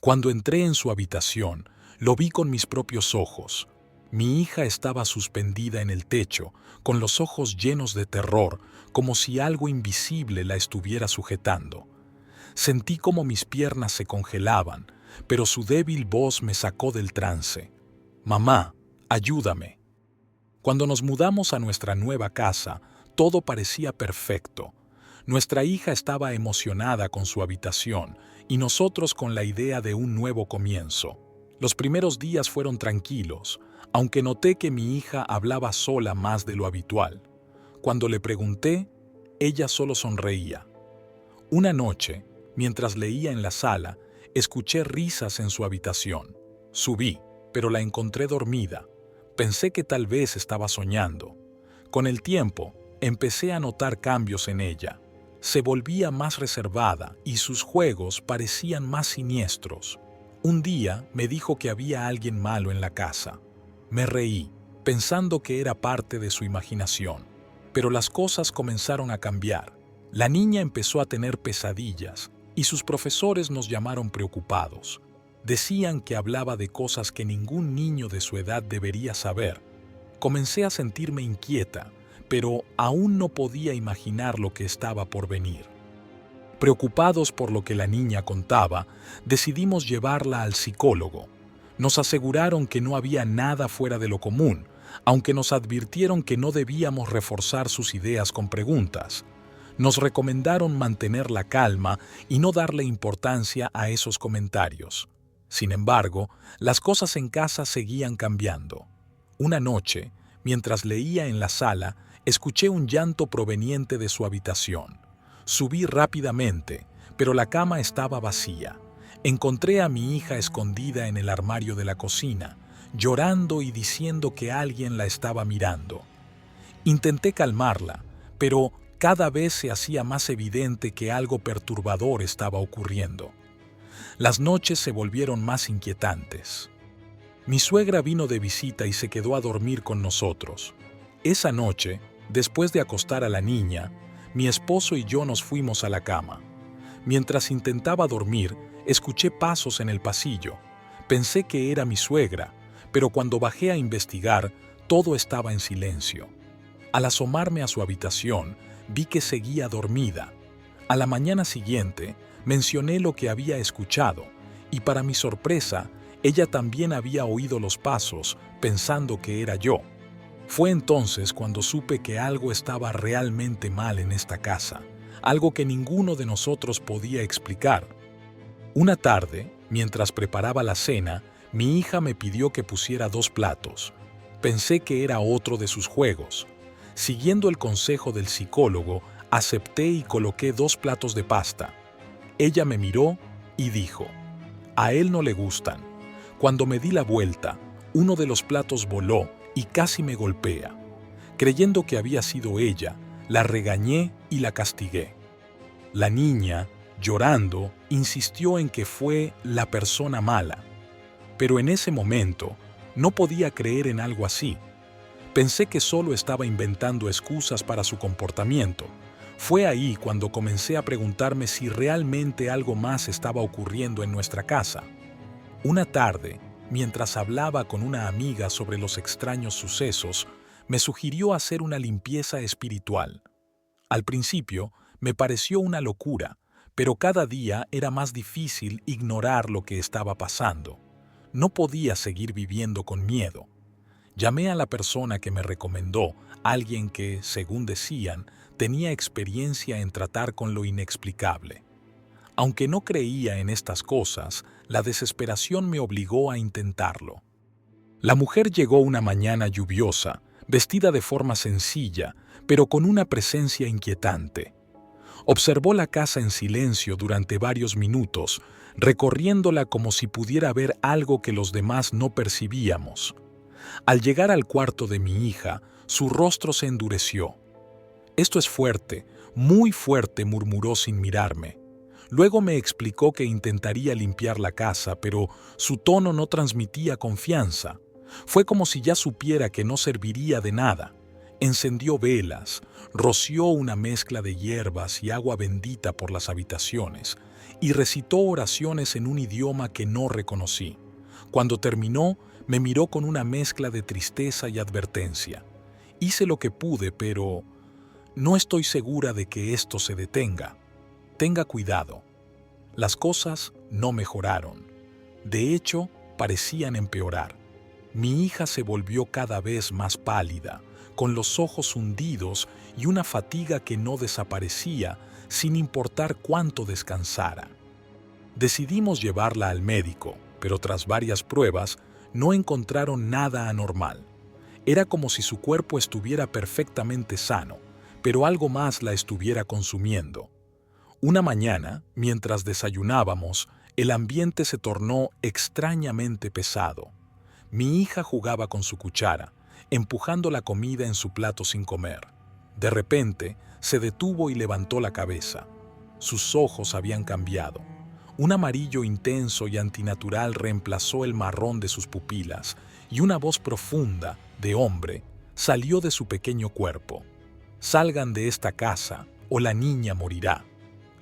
Cuando entré en su habitación, lo vi con mis propios ojos. Mi hija estaba suspendida en el techo, con los ojos llenos de terror, como si algo invisible la estuviera sujetando. Sentí como mis piernas se congelaban, pero su débil voz me sacó del trance. «Mamá, ayúdame». Cuando nos mudamos a nuestra nueva casa, todo parecía perfecto. Nuestra hija estaba emocionada con su habitación y nosotros con la idea de un nuevo comienzo. Los primeros días fueron tranquilos, aunque noté que mi hija hablaba sola más de lo habitual. Cuando le pregunté, ella solo sonreía. Una noche, mientras leía en la sala, escuché risas en su habitación. Subí, pero la encontré dormida. Pensé que tal vez estaba soñando. Con el tiempo, empecé a notar cambios en ella. Se volvía más reservada y sus juegos parecían más siniestros. Un día me dijo que había alguien malo en la casa. Me reí, pensando que era parte de su imaginación. Pero las cosas comenzaron a cambiar. La niña empezó a tener pesadillas y sus profesores nos llamaron preocupados. Decían que hablaba de cosas que ningún niño de su edad debería saber. Comencé a sentirme inquieta, pero aún no podía imaginar lo que estaba por venir. Preocupados por lo que la niña contaba, decidimos llevarla al psicólogo. Nos aseguraron que no había nada fuera de lo común, aunque nos advirtieron que no debíamos reforzar sus ideas con preguntas. Nos recomendaron mantener la calma y no darle importancia a esos comentarios. Sin embargo, las cosas en casa seguían cambiando. Una noche, mientras leía en la sala, escuché un llanto proveniente de su habitación. Subí rápidamente, pero la cama estaba vacía. Encontré a mi hija escondida en el armario de la cocina, llorando y diciendo que alguien la estaba mirando. Intenté calmarla, pero cada vez se hacía más evidente que algo perturbador estaba ocurriendo. Las noches se volvieron más inquietantes. Mi suegra vino de visita y se quedó a dormir con nosotros. Esa noche, después de acostar a la niña, mi esposo y yo nos fuimos a la cama. Mientras intentaba dormir, escuché pasos en el pasillo. Pensé que era mi suegra, pero cuando bajé a investigar, todo estaba en silencio. Al asomarme a su habitación, vi que seguía dormida. A la mañana siguiente, mencioné lo que había escuchado, y para mi sorpresa, ella también había oído los pasos, pensando que era yo. Fue entonces cuando supe que algo estaba realmente mal en esta casa, algo que ninguno de nosotros podía explicar. Una tarde, mientras preparaba la cena, mi hija me pidió que pusiera 2 platos. Pensé que era otro de sus juegos. Siguiendo el consejo del psicólogo, acepté y coloqué 2 platos de pasta. Ella me miró y dijo, «A él no le gustan». Cuando me di la vuelta, uno de los platos voló y casi me golpea. Creyendo que había sido ella, la regañé y la castigué. La niña, llorando, insistió en que fue la persona mala. Pero en ese momento, no podía creer en algo así. Pensé que solo estaba inventando excusas para su comportamiento. Fue ahí cuando comencé a preguntarme si realmente algo más estaba ocurriendo en nuestra casa. Una tarde, mientras hablaba con una amiga sobre los extraños sucesos, me sugirió hacer una limpieza espiritual. Al principio, me pareció una locura, pero cada día era más difícil ignorar lo que estaba pasando. No podía seguir viviendo con miedo. Llamé a la persona que me recomendó, alguien que, según decían, tenía experiencia en tratar con lo inexplicable. Aunque no creía en estas cosas, la desesperación me obligó a intentarlo. La mujer llegó una mañana lluviosa, vestida de forma sencilla, pero con una presencia inquietante. Observó la casa en silencio durante varios minutos, recorriéndola como si pudiera ver algo que los demás no percibíamos. Al llegar al cuarto de mi hija, su rostro se endureció. «Esto es fuerte, muy fuerte», murmuró sin mirarme. Luego me explicó que intentaría limpiar la casa, pero su tono no transmitía confianza. Fue como si ya supiera que no serviría de nada. Encendió velas, roció una mezcla de hierbas y agua bendita por las habitaciones, y recitó oraciones en un idioma que no reconocí. Cuando terminó, me miró con una mezcla de tristeza y advertencia. Hice lo que pude, pero no estoy segura de que esto se detenga. Tenga cuidado. Las cosas no mejoraron. De hecho, parecían empeorar. Mi hija se volvió cada vez más pálida, con los ojos hundidos y una fatiga que no desaparecía sin importar cuánto descansara. Decidimos llevarla al médico, pero tras varias pruebas no encontraron nada anormal. Era como si su cuerpo estuviera perfectamente sano, pero algo más la estuviera consumiendo. Una mañana, mientras desayunábamos, el ambiente se tornó extrañamente pesado. Mi hija jugaba con su cuchara, empujando la comida en su plato sin comer. De repente, se detuvo y levantó la cabeza. Sus ojos habían cambiado. Un amarillo intenso y antinatural reemplazó el marrón de sus pupilas, y una voz profunda, de hombre, salió de su pequeño cuerpo. «Salgan de esta casa, o la niña morirá».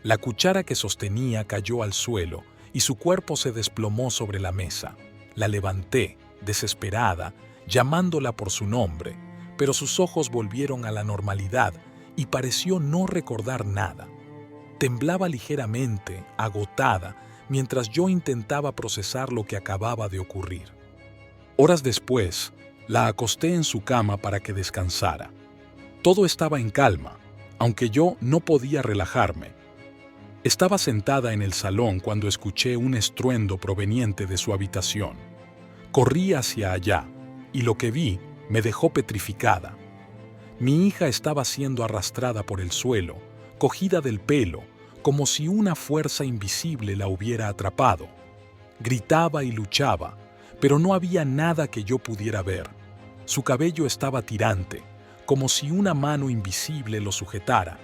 La cuchara que sostenía cayó al suelo, y su cuerpo se desplomó sobre la mesa. La levanté, desesperada, llamándola por su nombre, pero sus ojos volvieron a la normalidad y pareció no recordar nada. Temblaba ligeramente, agotada, mientras yo intentaba procesar lo que acababa de ocurrir. Horas después, la acosté en su cama para que descansara. Todo estaba en calma, aunque yo no podía relajarme. Estaba sentada en el salón cuando escuché un estruendo proveniente de su habitación. Corrí hacia allá, y lo que vi me dejó petrificada. Mi hija estaba siendo arrastrada por el suelo, cogida del pelo, como si una fuerza invisible la hubiera atrapado. Gritaba y luchaba, pero no había nada que yo pudiera ver. Su cabello estaba tirante, como si una mano invisible lo sujetara.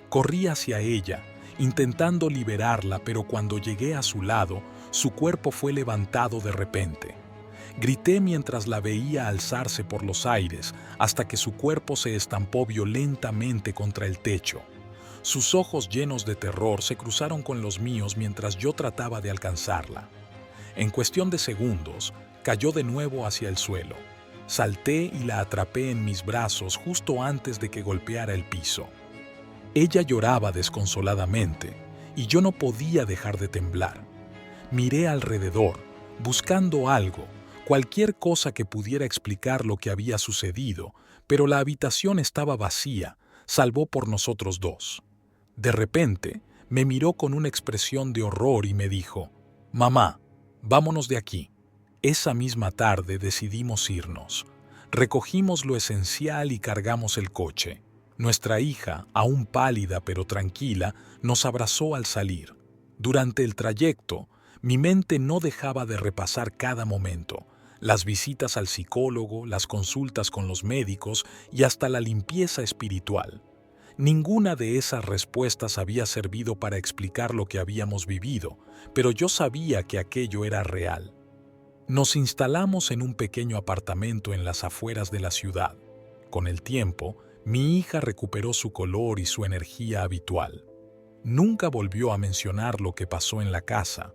Corrí hacia ella, intentando liberarla, pero cuando llegué a su lado, su cuerpo fue levantado de repente. Grité mientras la veía alzarse por los aires, hasta que su cuerpo se estampó violentamente contra el techo. Sus ojos llenos de terror se cruzaron con los míos mientras yo trataba de alcanzarla. En cuestión de segundos, cayó de nuevo hacia el suelo. Salté y la atrapé en mis brazos justo antes de que golpeara el piso. Ella lloraba desconsoladamente, y yo no podía dejar de temblar. Miré alrededor, buscando algo, cualquier cosa que pudiera explicar lo que había sucedido, pero la habitación estaba vacía, salvo por nosotros dos. De repente, me miró con una expresión de horror y me dijo: «Mamá, vámonos de aquí». Esa misma tarde decidimos irnos. Recogimos lo esencial y cargamos el coche. Nuestra hija, aún pálida pero tranquila, nos abrazó al salir. Durante el trayecto, mi mente no dejaba de repasar cada momento: las visitas al psicólogo, las consultas con los médicos y hasta la limpieza espiritual. Ninguna de esas respuestas había servido para explicar lo que habíamos vivido, pero yo sabía que aquello era real. Nos instalamos en un pequeño apartamento en las afueras de la ciudad. Con el tiempo, mi hija recuperó su color y su energía habitual. Nunca volvió a mencionar lo que pasó en la casa.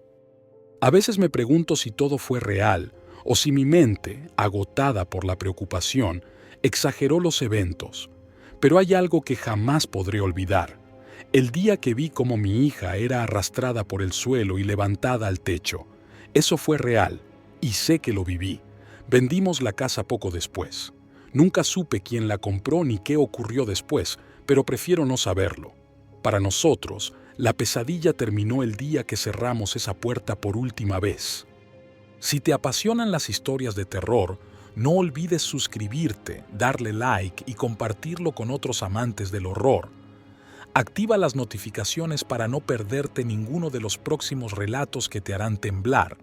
A veces me pregunto si todo fue real o si mi mente, agotada por la preocupación, exageró los eventos. Pero hay algo que jamás podré olvidar: el día que vi cómo mi hija era arrastrada por el suelo y levantada al techo. Eso fue real, y sé que lo viví. Vendimos la casa poco después. Nunca supe quién la compró ni qué ocurrió después, pero prefiero no saberlo. Para nosotros, la pesadilla terminó el día que cerramos esa puerta por última vez. Si te apasionan las historias de terror, no olvides suscribirte, darle like y compartirlo con otros amantes del horror. Activa las notificaciones para no perderte ninguno de los próximos relatos que te harán temblar.